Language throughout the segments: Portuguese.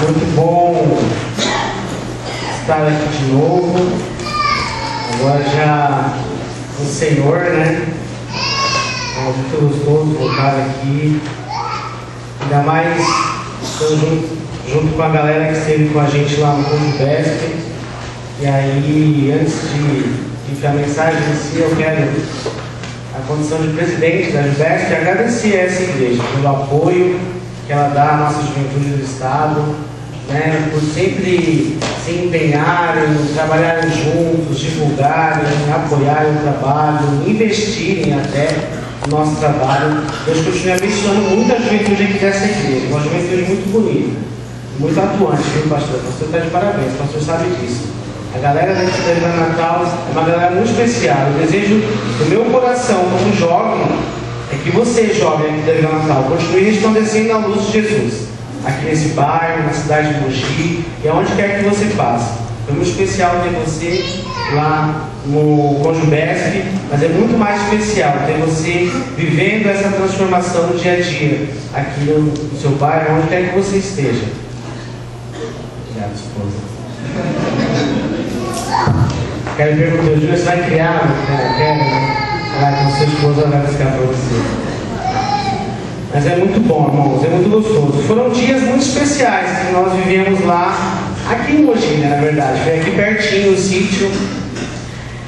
muito bom estar aqui de novo. Agora já o Senhor, né? É muito gostoso voltar aqui. Ainda mais junto com a galera que esteve com a gente lá no Conjubesp. E aí, antes de enfiar a mensagem em si, eu quero, a condição de presidente da Jubesp, agradecer a essa igreja pelo apoio que ela dá à nossa juventude do Estado, né, por sempre se empenharem, trabalharem juntos, divulgarem, apoiarem o trabalho, investirem até no nosso trabalho. Deus continue abençoando muito a juventude aqui dessa igreja, uma juventude muito bonita, muito atuante, viu, pastor? O pastor está de parabéns, o pastor sabe disso. A galera da Igreja Natal é uma galera muito especial. O desejo do meu coração como jovem é que você, jovem aqui da Igreja Natal, continue resplandecendo a luz de Jesus aqui nesse bairro, na cidade de Mogi e aonde quer que você passe. Foi muito especial ter você lá no Conjubesp, mas é muito mais especial ter você vivendo essa transformação no dia a dia aqui no seu bairro, onde quer que você esteja. Obrigado, esposa. Quero perguntar, Júlio, você vai criar? Quero, com sua esposa vai buscar para você. Mas é muito bom, irmãos, é muito gostoso. Foram dias muito especiais que nós vivemos lá, aqui em Mogi, né, na verdade. Foi aqui pertinho o sítio.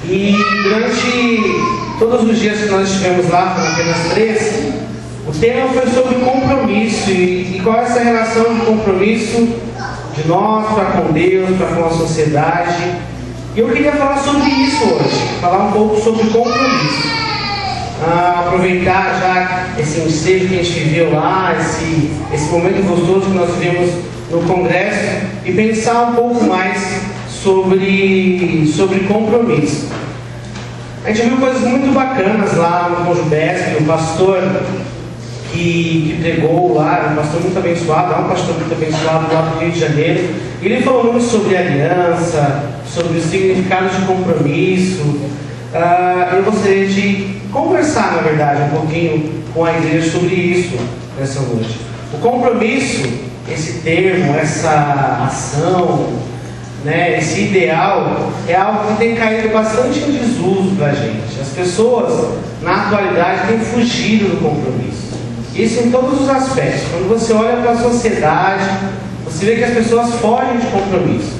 E durante todos os dias que nós estivemos lá, foram apenas 3, o tema foi sobre compromisso e qual é essa relação de compromisso de nós para com Deus, para com a sociedade. E eu queria falar sobre isso hoje, falar um pouco sobre compromisso. Aproveitar já esse ensejo que a gente viveu lá, esse momento gostoso que nós vivemos no Congresso e pensar um pouco mais sobre compromisso. A gente viu coisas muito bacanas lá no Conjubesp, o pastor que pregou lá, um pastor muito abençoado, um pastor muito abençoado lá do Rio de Janeiro. Ele falou muito sobre aliança, sobre o significado de compromisso. Eu gostaria de conversar, na verdade, um pouquinho com a igreja sobre isso nessa noite. O compromisso, esse termo, essa ação, né, esse ideal, é algo que tem caído bastante em desuso para a gente. As pessoas, na atualidade, têm fugido do compromisso. Isso em todos os aspectos. Quando você olha para a sociedade, você vê que as pessoas fogem de compromisso.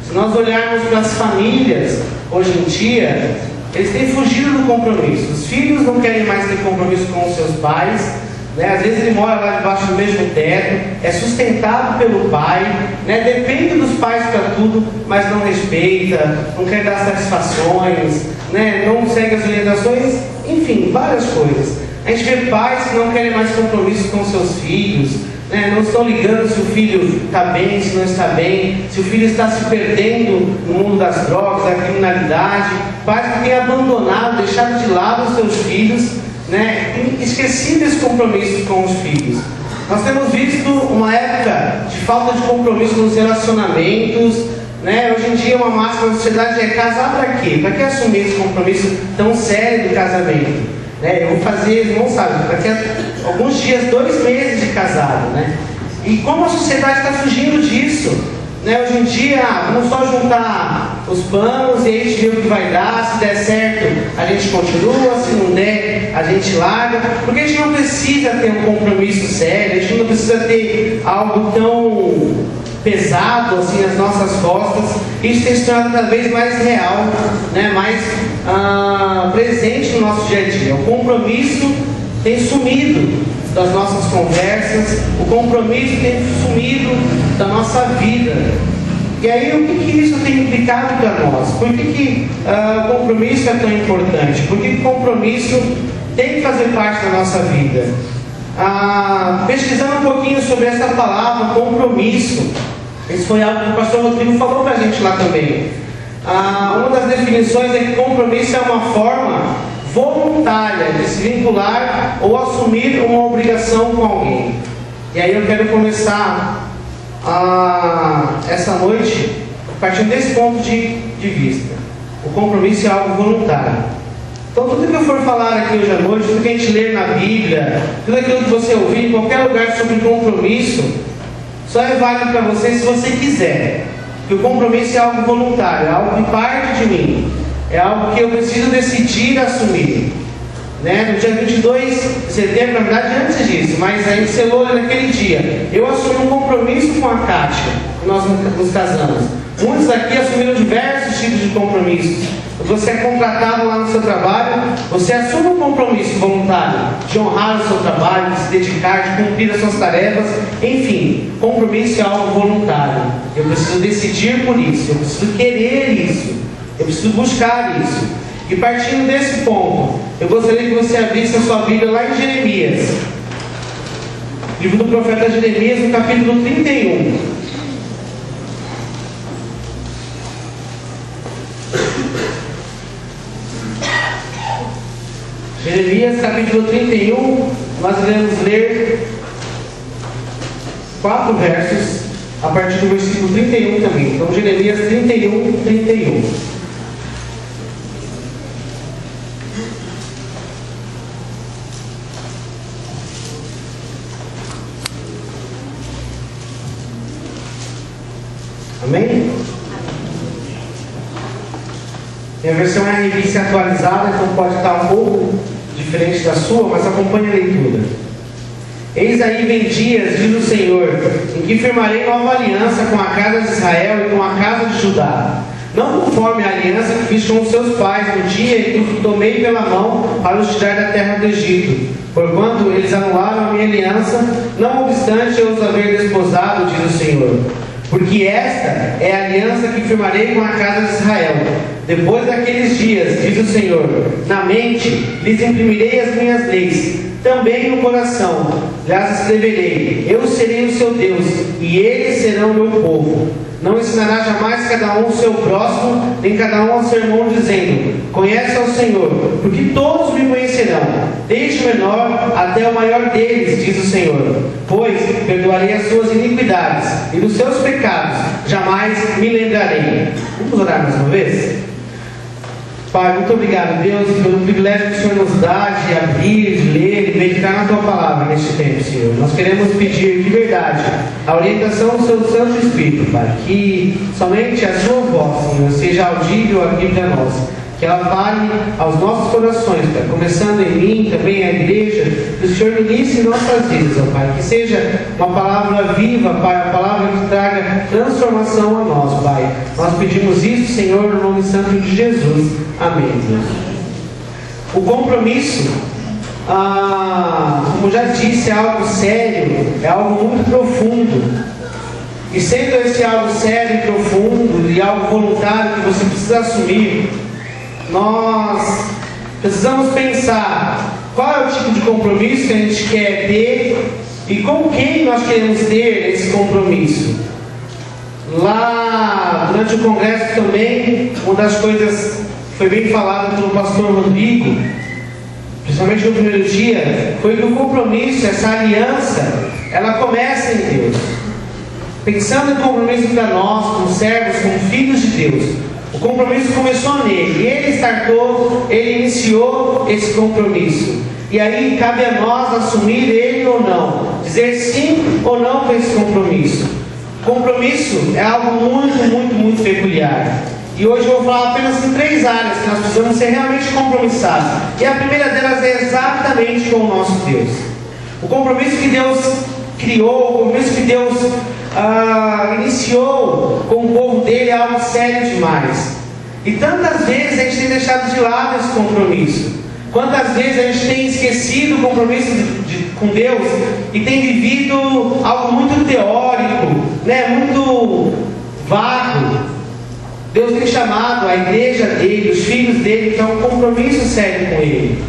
Se nós olharmos para as famílias, hoje em dia, eles têm fugido do compromisso. Os filhos não querem mais ter compromisso com os seus pais, né? Às vezes ele mora lá debaixo do mesmo teto, é sustentado pelo pai, né? Depende dos pais para tudo, mas não respeita, não quer dar satisfações, né? Não segue as orientações, enfim, várias coisas. A gente vê pais que não querem mais compromisso com seus filhos, né? Não estão ligando se o filho está bem, se não está bem, se o filho está se perdendo no mundo das drogas, da criminalidade. Pais que têm abandonado, deixado de lado os seus filhos, né? Esquecido esse compromisso com os filhos. Nós temos visto uma época de falta de compromisso nos relacionamentos, né? Hoje em dia uma máxima da sociedade é casar para quê? Para que assumir esse compromisso tão sério do casamento? Eu vou fazer, não sabe, daqui a alguns dias, 2 meses de casado, né? E como a sociedade está fugindo disso, né? Hoje em dia, vamos só juntar os panos e a gente vê o que vai dar. Se der certo, a gente continua, se não der, a gente larga, porque a gente não precisa ter um compromisso sério, a gente não precisa ter algo tão pesado assim nas nossas costas. Isso tem se tornado cada vez mais real, né? Mais presente no nosso dia a dia. O compromisso tem sumido das nossas conversas, o compromisso tem sumido da nossa vida. E aí, o que isso tem implicado para nós? Por que o compromisso é tão importante? Por que o compromisso tem que fazer parte da nossa vida? Pesquisando um pouquinho sobre essa palavra, compromisso, isso foi algo que o pastor Rodrigo falou para a gente lá também. Uma das definições é que compromisso é uma forma voluntária de se vincular ou assumir uma obrigação com alguém. E aí eu quero começar essa noite partindo desse ponto de vista. O compromisso é algo voluntário. Então tudo que eu for falar aqui hoje à noite, tudo que a gente ler na Bíblia, tudo aquilo que você ouvir em qualquer lugar sobre compromisso, só é válido para você se você quiser. Porque o compromisso é algo voluntário, é algo que parte de mim, é algo que eu preciso decidir assumir. No dia 22 de setembro, na verdade antes disso, mas a gente selou naquele dia. Eu assumi um compromisso com a Kátia, nós nos casamos. Muitos aqui assumiram diversos tipos de compromissos. Você é contratado lá no seu trabalho, você assume um compromisso voluntário de honrar o seu trabalho, de se dedicar, de cumprir as suas tarefas. Enfim, compromisso é algo voluntário. Eu preciso decidir por isso, eu preciso querer isso, eu preciso buscar isso. E partindo desse ponto, eu gostaria que você abrisse a sua Bíblia lá em Jeremias, livro do profeta Jeremias, no capítulo 31. Jeremias, capítulo 31, nós iremos ler 4 versos, a partir do versículo 31 também. Então, Jeremias 31, 31. Amém? Minha versão é a revista atualizada, então pode estar um pouco diferente da sua, mas acompanhe a leitura. Eis aí vem dias, diz o Senhor, em que firmarei nova aliança com a casa de Israel e com a casa de Judá. Não conforme a aliança que fiz com os seus pais no dia em que os tomei pela mão para os tirar da terra do Egito. Porquanto eles anularam a minha aliança, não obstante eu os haver desposado, diz o Senhor. Porque esta é a aliança que firmarei com a casa de Israel. Depois daqueles dias, diz o Senhor, na mente lhes imprimirei as minhas leis, também no coração lhes escreverei. Eu serei o seu Deus, e eles serão meu povo. Não ensinará jamais cada um o seu próximo, nem cada um ao seu irmão, dizendo, conhece ao Senhor, porque todos me conhecerão, desde o menor até o maior deles, diz o Senhor. Pois perdoarei as suas iniquidades, e dos seus pecados jamais me lembrarei. Vamos orar mais uma vez? Pai, muito obrigado, Deus, pelo privilégio que o Senhor nos dá de abrir, de ler e meditar na Tua Palavra neste tempo, Senhor. Nós queremos pedir de verdade a orientação do Seu Santo Espírito, Pai, que somente a Sua voz, Senhor, seja audível aqui para nós, que ela fale aos nossos corações, Pai, começando em mim, também a igreja, que o Senhor inicie nossas vidas, ó Pai, que seja uma palavra viva, Pai, a palavra que traga transformação a nós, Pai. Nós pedimos isso, Senhor, no nome santo de Jesus. Amém, Deus. O compromisso, como já disse, é algo sério, é algo muito profundo. E sendo esse algo sério e profundo e algo voluntário que você precisa assumir, nós precisamos pensar qual é o tipo de compromisso que a gente quer ter e com quem nós queremos ter esse compromisso. Lá durante o congresso também, uma das coisas que foi bem falada pelo pastor Rodrigo, principalmente no primeiro dia, foi que o compromisso, essa aliança, ela começa em Deus. Pensando em compromisso para nós, como servos, como filhos de Deus, o compromisso começou nele, ele startou, ele iniciou esse compromisso. E aí cabe a nós assumir ele ou não, dizer sim ou não para esse compromisso. Compromisso é algo muito peculiar. E hoje eu vou falar apenas em 3 áreas que nós precisamos ser realmente compromissados. E a primeira delas é exatamente com o nosso Deus. O compromisso que Deus criou, o compromisso que Deus iniciou com o povo dele é algo sério demais. E tantas vezes a gente tem deixado de lado esse compromisso. Quantas vezes a gente tem esquecido o compromisso com Deus e tem vivido algo muito teórico, muito vago. Deus tem chamado a igreja dele, os filhos dele, que é um compromisso sério com ele.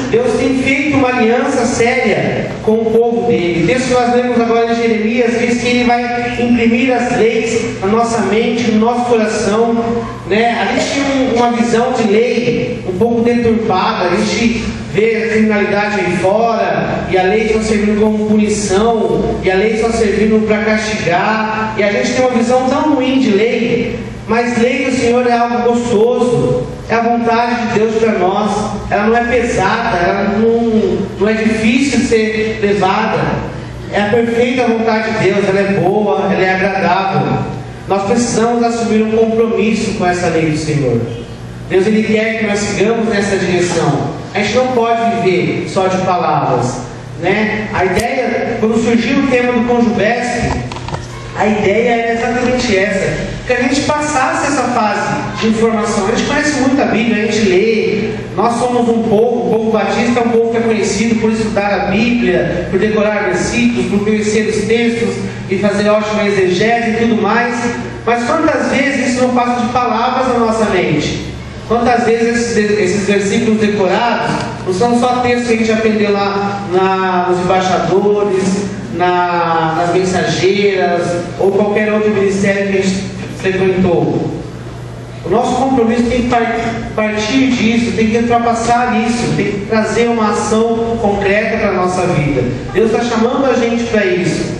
Deus tem feito uma aliança séria com o povo dele. O texto que nós lemos agora em Jeremias diz que ele vai imprimir as leis na nossa mente, no nosso coração. A gente tem uma visão de lei um pouco deturpada. A gente vê a criminalidade aí fora, e a lei só servindo como punição, e a lei só servindo para castigar, e a gente tem uma visão tão ruim de lei. Mas lei do Senhor é algo gostoso, é a vontade de Deus para nós. Ela não é pesada, ela não é difícil de ser levada. é a perfeita vontade de Deus, ela é boa, ela é agradável. Nós precisamos assumir um compromisso com essa lei do Senhor. Deus, Ele quer que nós sigamos nessa direção. A gente não pode viver só de palavras, né? A ideia, quando surgiu o tema do Conjubesp, a ideia era exatamente essa, que a gente passasse essa fase de informação. A gente conhece muito a Bíblia, a gente lê. Nós somos um povo, o povo batista é um povo que é conhecido por estudar a Bíblia, por decorar versículos, por conhecer os textos e fazer ótima exegese e tudo mais. Mas quantas vezes isso não passa de palavras na nossa mente? Quantas vezes esses versículos decorados não são só textos que a gente aprendeu lá nos embaixadores, nas mensageiras ou qualquer outro ministério que a gente frequentou? O nosso compromisso tem que partir disso, tem que ultrapassar isso, tem que trazer uma ação concreta para a nossa vida. Deus está chamando a gente para isso.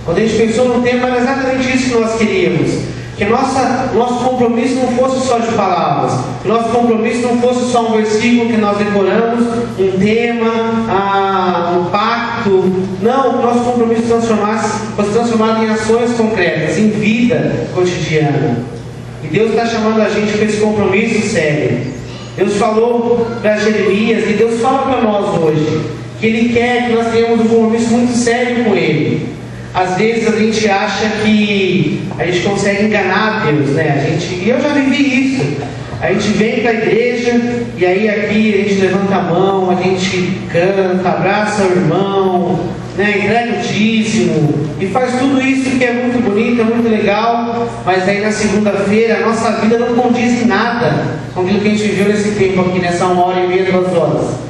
Quando a gente pensou no tema, era exatamente isso que nós queríamos. Que nosso compromisso não fosse só de palavras, que nosso compromisso não fosse só um versículo que nós decoramos, um tema, um pacto. Não, que nosso compromisso fosse transformado em ações concretas, em vida cotidiana. E Deus está chamando a gente para esse compromisso sério. Deus falou para Jeremias, e Deus fala para nós hoje, que Ele quer que nós tenhamos um compromisso muito sério com Ele. Às vezes a gente acha que a gente consegue enganar Deus, né? E eu já vivi isso. A gente vem para a igreja e aí aqui a gente levanta a mão, a gente canta, abraça o irmão, né? Entrega o dízimo e faz tudo isso que é muito bonito, é muito legal, mas aí na segunda-feira a nossa vida não condiz em nada com aquilo que a gente viveu nesse tempo aqui, nessa 1h30, 2 horas.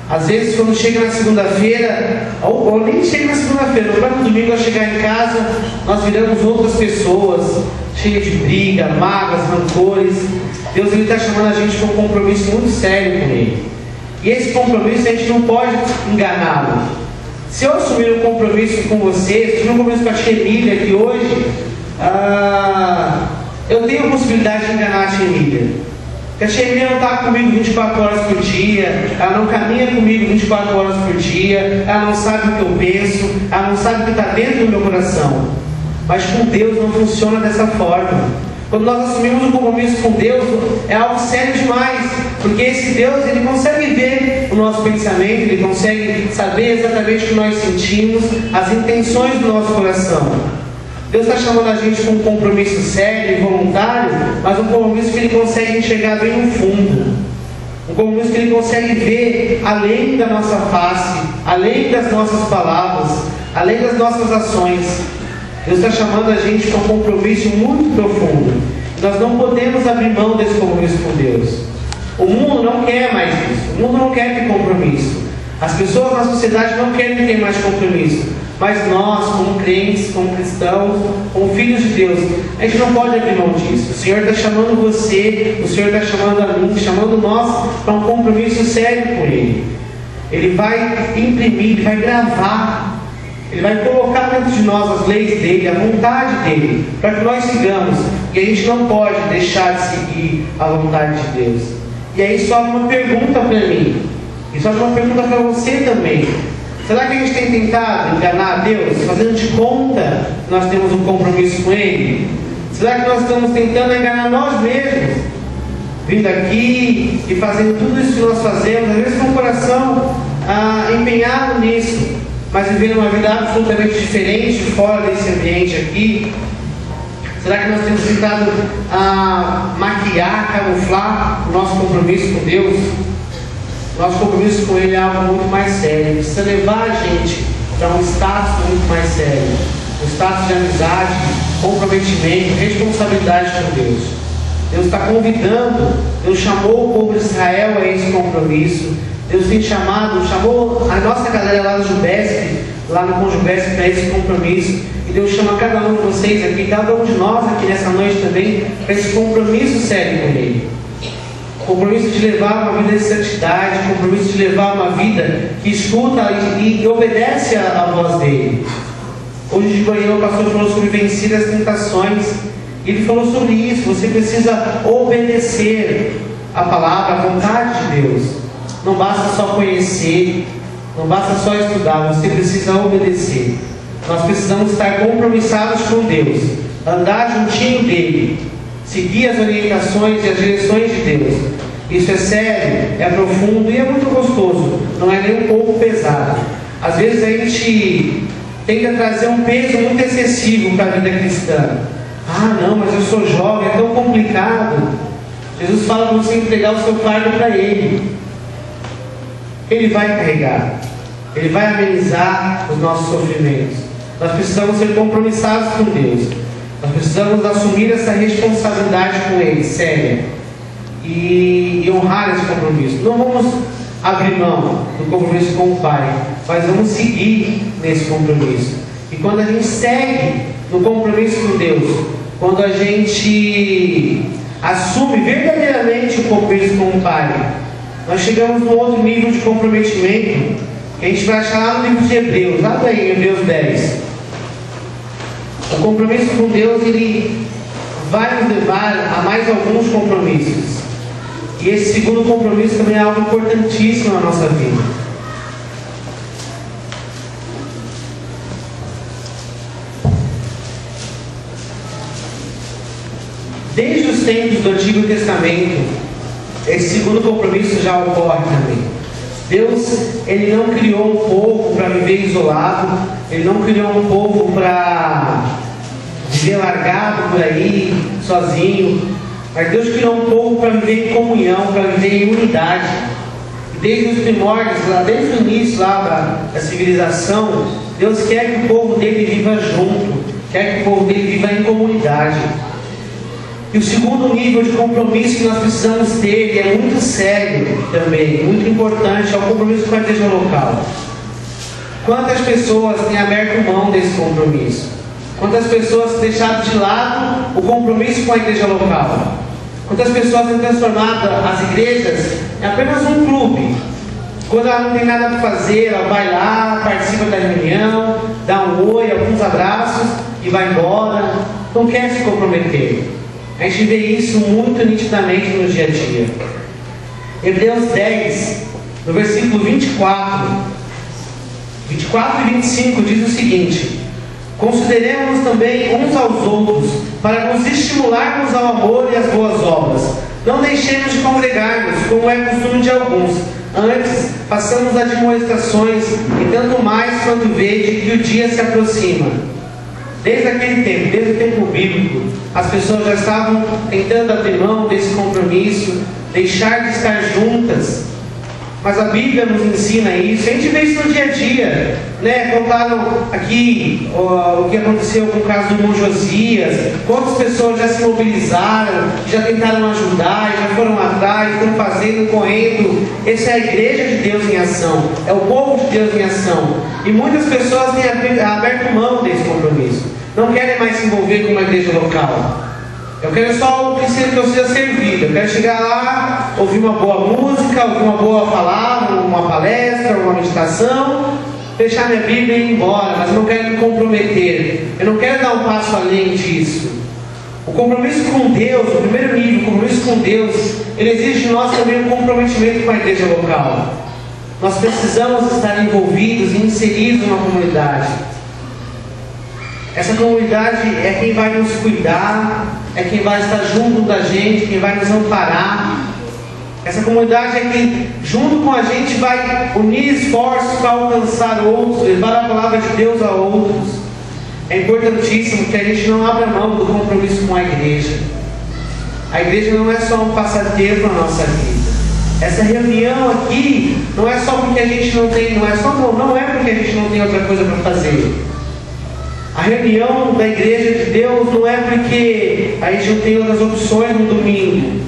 Às vezes, quando chega na segunda-feira, ou nem chega na segunda-feira, no próprio domingo, ao chegar em casa, nós viramos outras pessoas, cheias de briga, mágoas, rancores. Deus está chamando a gente para um compromisso muito sério com Ele. E esse compromisso a gente não pode enganá-lo. Se eu assumir um compromisso com você, assumir um compromisso com a tia Emília aqui hoje, eu tenho a possibilidade de enganar a tia Emília. Porque a tia Emília não está comigo 24 horas por dia, ela não caminha comigo 24 horas por dia, ela não sabe o que eu penso, ela não sabe o que está dentro do meu coração. Mas com Deus não funciona dessa forma. Quando nós assumimos um compromisso com Deus, é algo sério demais, porque esse Deus, Ele consegue ver o nosso pensamento, Ele consegue saber exatamente o que nós sentimos, as intenções do nosso coração. Deus está chamando a gente com um compromisso sério e voluntário, mas um compromisso que Ele consegue enxergar bem no fundo. Um compromisso que Ele consegue ver além da nossa face, além das nossas palavras, além das nossas ações. Deus está chamando a gente para um compromisso muito profundo. Nós não podemos abrir mão desse compromisso com Deus. O mundo não quer mais isso. O mundo não quer ter compromisso. As pessoas na sociedade não querem ter mais compromisso. Mas nós, como crentes, como cristãos, como filhos de Deus, a gente não pode abrir mão disso. O Senhor está chamando você, o Senhor está chamando a mim, chamando nós para um compromisso sério com Ele. Ele vai imprimir, Ele vai gravar, Ele vai colocar dentro de nós as leis dEle, a vontade dEle, para que nós sigamos. E a gente não pode deixar de seguir a vontade de Deus. E aí sobe uma pergunta para mim, e sobe uma pergunta para você também. Será que a gente tem tentado enganar a Deus, fazendo de conta que nós temos um compromisso com Ele? Será que nós estamos tentando enganar nós mesmos? Vindo aqui e fazendo tudo isso que nós fazemos, às vezes com o coração empenhado nisso, mas vivendo uma vida absolutamente diferente fora desse ambiente aqui? Será que nós temos tentado maquiar, camuflar o nosso compromisso com Deus? Nosso compromisso com Ele é algo muito mais sério. Precisa levar a gente para um status muito mais sério. Um status de amizade, comprometimento, responsabilidade com Deus. Deus está convidando, Deus chamou o povo de Israel a esse compromisso. Deus tem chamou a nossa galera lá no Jubesp, lá no Conjubesp, para esse compromisso. E Deus chama cada um de vocês aqui, cada um de nós aqui nessa noite também, para esse compromisso sério com Ele. Compromisso de levar uma vida de santidade, compromisso de levar uma vida que escuta e obedece à voz dEle. Hoje de manhã o pastor falou sobre vencer as tentações. Ele falou sobre isso. Você precisa obedecer a palavra, a vontade de Deus. Não basta só conhecer, não basta só estudar, você precisa obedecer. Nós precisamos estar compromissados com Deus, andar juntinho dele, seguir as orientações e as direções de Deus. Isso é sério, é profundo e é muito gostoso, não é nem um pouco pesado. Às vezes a gente tenta trazer um peso muito excessivo para a vida cristã. Ah, não, mas eu sou jovem, é tão complicado. Jesus fala para você entregar o seu fardo para Ele. Ele vai carregar, Ele vai amenizar os nossos sofrimentos. Nós precisamos ser compromissados com Deus. Nós precisamos assumir essa responsabilidade com Ele, séria, e honrar esse compromisso. Não vamos abrir mão do compromisso com o Pai, mas vamos seguir nesse compromisso. E quando a gente segue no compromisso com Deus, quando a gente assume verdadeiramente o compromisso com o Pai, nós chegamos num outro nível de comprometimento que a gente vai achar lá no livro de Hebreus, lá em Hebreus 10. O compromisso com Deus, ele vai nos levar a mais alguns compromissos. E esse segundo compromisso também é algo importantíssimo na nossa vida. Desde os tempos do Antigo Testamento, esse segundo compromisso já ocorre também. Deus, Ele não criou um povo para viver isolado, Ele não criou um povo para viver largado por aí, sozinho, mas Deus criou um povo para viver em comunhão, para viver em unidade. E desde os primórdios, lá desde o início lá da civilização, Deus quer que o povo dele viva junto, quer que o povo dele viva em comunidade. E o segundo nível de compromisso que nós precisamos ter, e é muito sério também, muito importante, é o compromisso com a igreja local. Quantas pessoas têm aberto mão desse compromisso? Quantas pessoas têm deixado de lado o compromisso com a igreja local? Quantas pessoas têm transformado as igrejas em apenas um clube? Quando ela não tem nada para fazer, ela vai lá, participa da reunião, dá um oi, alguns abraços e vai embora, não quer se comprometer. A gente vê isso muito nitidamente no dia a dia. Hebreus 10, no versículo 24 e 25 diz o seguinte: consideremos também uns aos outros, para nos estimularmos ao amor e às boas obras. Não deixemos de congregar-nos, como é costume de alguns. Antes, façamos admoestações, e tanto mais quanto vede que o dia se aproxima. Desde aquele tempo, desde o tempo bíblico, as pessoas já estavam tentando abrir mão desse compromisso, deixar de estar juntas. Mas a Bíblia nos ensina isso. A gente vê isso no dia a dia, né? Contaram aqui o que aconteceu com o caso do irmão Josias. Quantas pessoas já se mobilizaram, já tentaram ajudar, já foram atrás, estão fazendo, correndo. Essa é a igreja de Deus em ação, é o povo de Deus em ação. E muitas pessoas têm aberto mão desse compromisso, não querem mais se envolver com uma igreja local. Eu quero só que eu seja servido. Eu quero chegar lá, ouvir uma boa música, ouvir uma boa palavra, uma palestra, uma meditação, fechar minha Bíblia e ir embora. Mas eu não quero me comprometer. Eu não quero dar um passo além disso. O compromisso com Deus, o primeiro nível, o compromisso com Deus, ele exige de nós também um comprometimento com a igreja local. Nós precisamos estar envolvidos e inseridos numa comunidade. Essa comunidade é quem vai nos cuidar, é quem vai estar junto da gente, quem vai nos amparar. Essa comunidade é quem, junto com a gente, vai unir esforços para alcançar outros, levar a palavra de Deus a outros. É importantíssimo que a gente não abra mão do compromisso com a igreja. A igreja não é só um passatempo na nossa vida. Essa reunião aqui não é só porque a gente não tem, não é porque a gente não tem outra coisa para fazer. A reunião da igreja de Deus não é porque a gente não tem outras opções no domingo.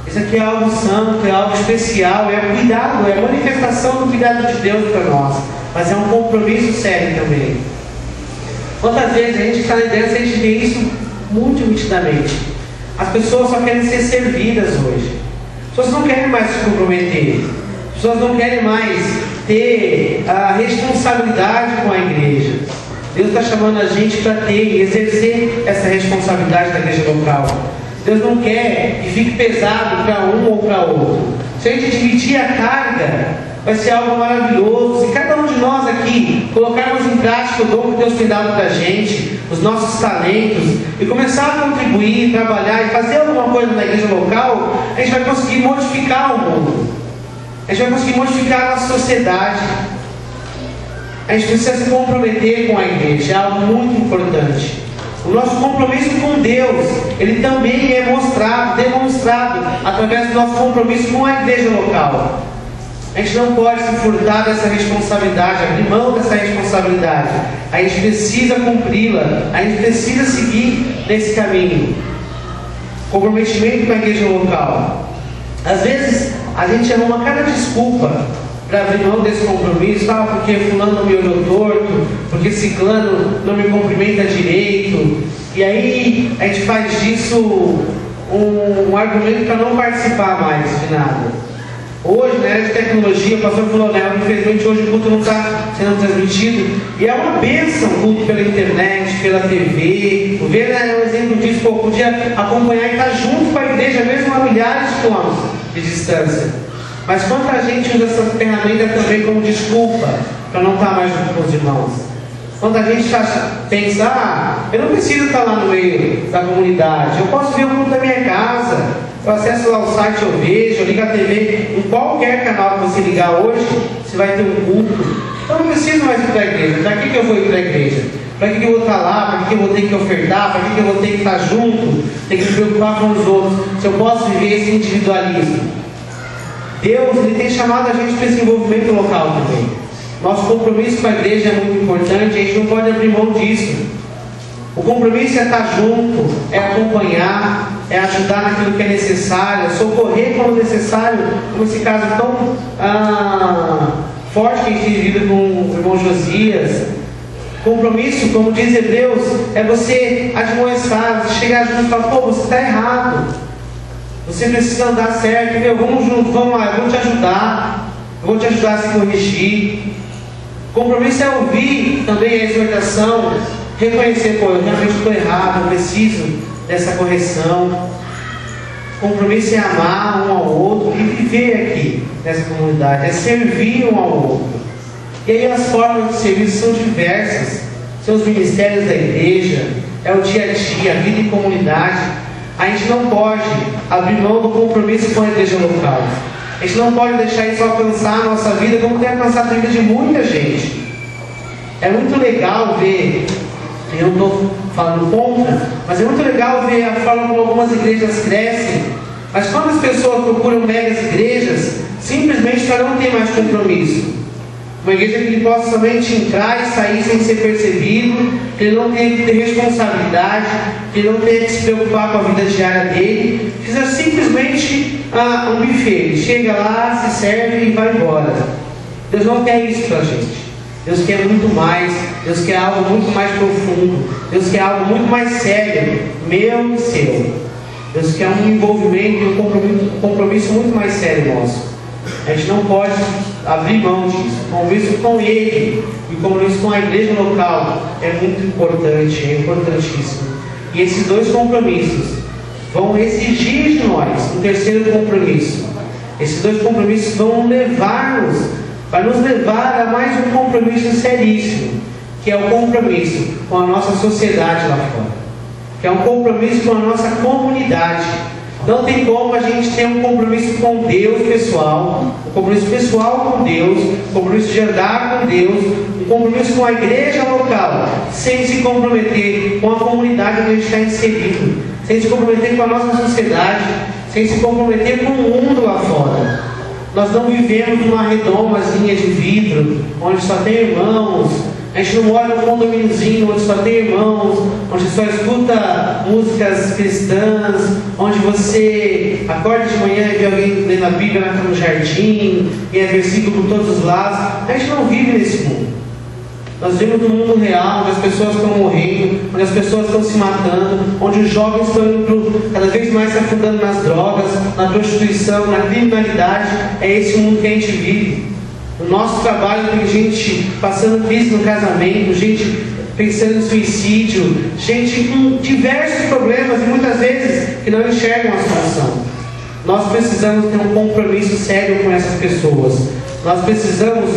Isso aqui é algo santo, é algo especial, é cuidado, é a manifestação do cuidado de Deus para nós. Mas é um compromisso sério também. Quantas vezes a gente está na liderança, a gente vê isso muito nitidamente. As pessoas só querem ser servidas hoje. As pessoas não querem mais se comprometer. As pessoas não querem mais ter a responsabilidade com a igreja. Deus está chamando a gente para ter e exercer essa responsabilidade da igreja local. Deus não quer que fique pesado para um ou para outro. Se a gente dividir a carga, vai ser algo maravilhoso. Se cada um de nós aqui colocarmos em prática o dom que Deus tem dado para a gente, os nossos talentos, e começar a contribuir, trabalhar e fazer alguma coisa na igreja local, a gente vai conseguir modificar o mundo. A gente vai conseguir modificar a nossa sociedade. A gente precisa se comprometer com a igreja, é algo muito importante. O nosso compromisso com Deus, ele também é demonstrado através do nosso compromisso com a igreja local. A gente não pode se furtar dessa responsabilidade, abrir mão dessa responsabilidade. A gente precisa cumpri-la, a gente precisa seguir nesse caminho. Comprometimento com a igreja local. Às vezes, a gente arruma cada desculpa para abrir mão desse compromisso, porque fulano me olhou torto, porque ciclano não me cumprimenta direito, e aí a gente faz disso um argumento para não participar mais de nada. Hoje, na era de tecnologia, o pastor falou, infelizmente hoje o culto não está sendo transmitido, e é uma bênção o culto pela internet, pela TV. O Vera é um exemplo disso, eu podia acompanhar e estar junto com a igreja, mesmo a milhares de quilômetros de distância. Mas quanta gente usa essa ferramenta também como desculpa para não estar mais junto com os irmãos. Quanta gente pensa, eu não preciso estar lá no meio da comunidade, eu posso ver o culto da minha casa, eu acesso lá o site, eu vejo, eu ligo a TV, em qualquer canal que você ligar hoje, você vai ter um culto. Então eu não preciso mais ir para a igreja. Para que eu vou ir para a igreja? Para que eu vou estar lá? Para que eu vou ter que ofertar? Para que eu vou ter que estar junto? Ter que me preocupar com os outros? Se eu posso viver esse individualismo. Deus, ele tem chamado a gente para esse envolvimento local também. Nosso compromisso com a igreja é muito importante, a gente não pode abrir mão disso. O compromisso é estar junto, é acompanhar, é ajudar naquilo que é necessário, é socorrer quando necessário, como esse caso tão forte que a gente vive com o irmão Josias. Compromisso, como diz Hebreus, é você admoestar, você chegar junto e falar, você está errado. Você precisa andar certo, vamos junto, vamos lá, eu vou te ajudar a se corrigir. Compromisso é ouvir também a exortação, reconhecer, eu realmente estou errado, eu preciso dessa correção. Compromisso é amar um ao outro e viver aqui nessa comunidade, é servir um ao outro. E aí as formas de serviço são diversas, são os ministérios da igreja, é o dia a dia, a vida em comunidade. A gente não pode abrir mão do compromisso com a igreja local. A gente não pode deixar isso alcançar a nossa vida como tem alcançado a vida de muita gente. É muito legal ver, eu não estou falando contra, mas é muito legal ver a forma como algumas igrejas crescem. Mas quando as pessoas procuram megas igrejas, simplesmente para não ter mais compromisso. Uma igreja que ele possa somente entrar e sair sem ser percebido, que ele não tenha que ter responsabilidade, que ele não tenha que se preocupar com a vida diária dele, seja simplesmente um buffet. Ele chega lá, se serve e vai embora. Deus não quer isso para a gente. Deus quer muito mais. Deus quer algo muito mais profundo. Deus quer algo muito mais sério, meu e seu. Deus quer um envolvimento e um compromisso muito mais sério nosso. A gente não pode abrir mão disso. O compromisso com Ele e o compromisso com a igreja local é muito importante, é importantíssimo. E esses dois compromissos vão exigir de nós um terceiro compromisso. Esses dois compromissos vão vai nos levar a mais um compromisso seríssimo, que é o compromisso com a nossa sociedade lá fora, que é um compromisso com a nossa comunidade. Não tem como a gente ter um compromisso com Deus pessoal, um compromisso pessoal com Deus, um compromisso de andar com Deus, um compromisso com a igreja local, sem se comprometer com a comunidade onde a gente está inserido, sem se comprometer com a nossa sociedade, sem se comprometer com o mundo lá fora. Nós não vivemos numa redomazinha de vidro, onde só tem irmãos. A gente não mora num condomíniozinho onde só tem irmãos, onde só escuta músicas cristãs, onde você acorda de manhã e vê alguém lendo a Bíblia no jardim, e é versículo por todos os lados. A gente não vive nesse mundo. Nós vivemos num mundo real, onde as pessoas estão morrendo, onde as pessoas estão se matando, onde os jovens estão indo cada vez mais se afundando nas drogas, na prostituição, na criminalidade. É esse mundo que a gente vive. O nosso trabalho tem gente passando crise no casamento, gente pensando em suicídio, gente com diversos problemas e muitas vezes que não enxergam a solução. Nós precisamos ter um compromisso sério com essas pessoas. Nós precisamos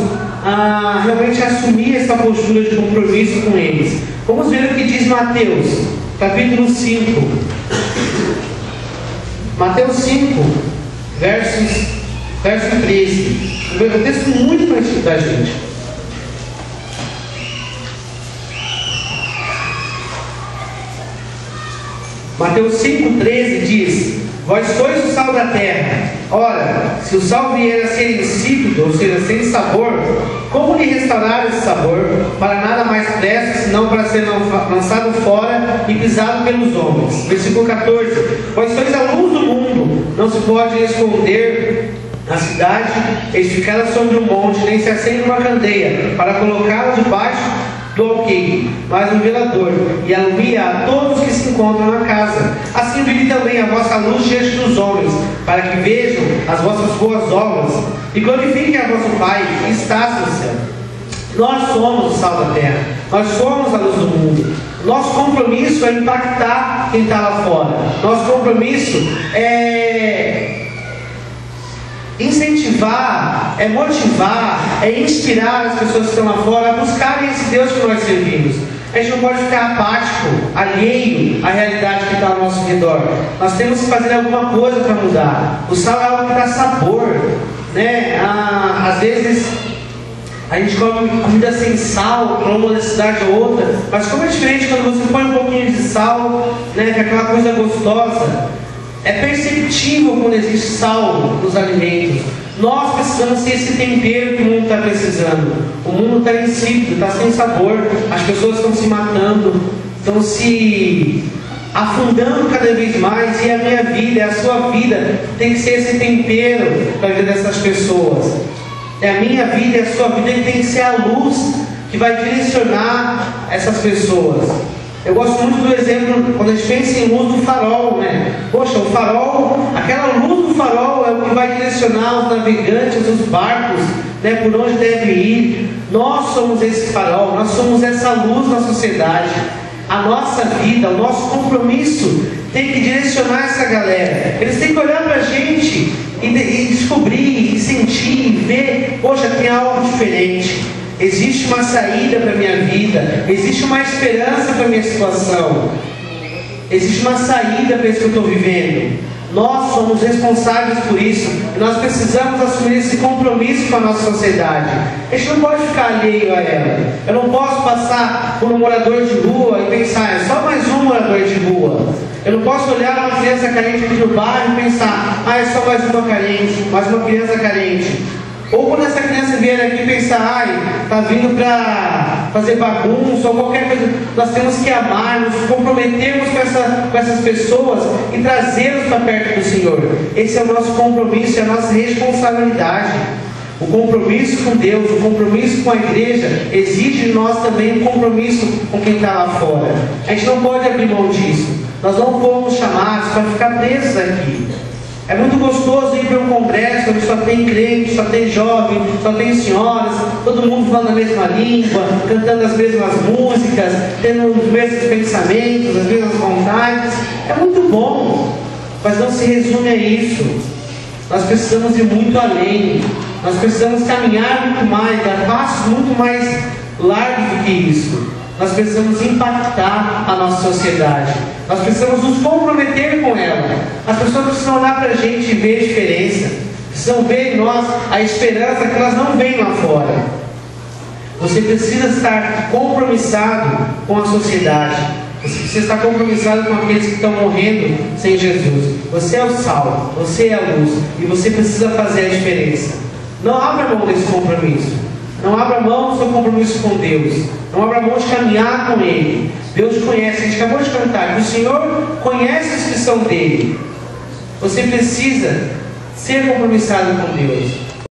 realmente assumir essa postura de compromisso com eles. Vamos ver o que diz Mateus, capítulo 5. Mateus 5, verso 13. Um texto muito conhecido da gente. Mateus 5,13 diz: vós sois o sal da terra. Ora, se o sal vier a ser insípido, ou seja, sem sabor, como lhe restaurar esse sabor? Para nada mais presta, senão para ser lançado fora e pisado pelos homens. Versículo 14: vós sois a luz do mundo. Não se pode esconder a cidade edificada sobre um monte, nem se acende uma candeia para colocá-la debaixo do alqueire, mas no velador, e alumia a todos que se encontram na casa. Assim brilhe também a vossa luz diante dos homens, para que vejam as vossas boas obras e glorifiquem a vosso Pai que está no céu. Nós somos o sal da terra, nós somos a luz do mundo. Nosso compromisso é impactar quem está lá fora. Nosso compromisso é incentivar, é motivar, é inspirar as pessoas que estão lá fora a buscarem esse Deus que nós servimos. A gente não pode ficar apático, alheio à realidade que está ao nosso redor. Nós temos que fazer alguma coisa para mudar. O sal é algo que dá sabor, né? Às vezes a gente come comida sem sal, por uma necessidade ou outra, mas como é diferente quando você põe um pouquinho de sal, né? Que é aquela coisa gostosa. É perceptível quando existe sal nos alimentos. Nós precisamos ser esse tempero que o mundo está precisando. O mundo está insípido, está sem sabor. As pessoas estão se matando, estão se afundando cada vez mais. E a minha vida, a sua vida, tem que ser esse tempero para a vida dessas pessoas. É a minha vida e a sua vida que tem que ser a luz que vai direcionar essas pessoas. Eu gosto muito do exemplo, quando a gente pensa em luz do farol, né? Poxa, o farol, aquela luz do farol é o que vai direcionar os navegantes, os barcos, né? Por onde devem ir. Nós somos esse farol, nós somos essa luz na sociedade. A nossa vida, o nosso compromisso tem que direcionar essa galera. Eles têm que olhar para a gente e descobrir, e sentir, e ver, poxa, tem algo diferente. Existe uma saída para a minha vida, existe uma esperança para a minha situação, existe uma saída para isso que eu estou vivendo. Nós somos responsáveis por isso, e nós precisamos assumir esse compromisso com a nossa sociedade. A gente não pode ficar alheio a ela. Eu não posso passar por um morador de rua e pensar, é só mais um morador de rua. Eu não posso olhar uma criança carente aqui no bairro e pensar, é só mais uma criança carente. Ou quando essa criança vier aqui e pensar, está vindo para fazer bagunça ou qualquer coisa, nós temos que amar, nos comprometermos com essas pessoas e trazê-los para perto do Senhor. Esse é o nosso compromisso, é a nossa responsabilidade. O compromisso com Deus, o compromisso com a igreja, exige de nós também um compromisso com quem está lá fora. A gente não pode abrir mão disso. Nós não fomos chamados para ficar presos aqui. É muito gostoso ir para um congresso onde só tem crente, só tem jovem, só tem senhoras, todo mundo falando a mesma língua, cantando as mesmas músicas, tendo os mesmos pensamentos, as mesmas vontades. É muito bom, mas não se resume a isso. Nós precisamos ir muito além. Nós precisamos caminhar muito mais, dar passos muito mais largos do que isso. Nós precisamos impactar a nossa sociedade. Nós precisamos nos comprometer com ela. As pessoas precisam olhar para a gente e ver a diferença. Precisam ver em nós a esperança que elas não veem lá fora. Você precisa estar compromissado com a sociedade. Você precisa estar compromissado com aqueles que estão morrendo sem Jesus. Você é o sal, você é a luz. E você precisa fazer a diferença. Não abra mão desse compromisso. Não abra mão do seu compromisso com Deus. Não abra mão de caminhar com Ele. Deus conhece, a gente acabou de cantar, que o Senhor conhece a inscrição dele. Você precisa ser compromissado com Deus.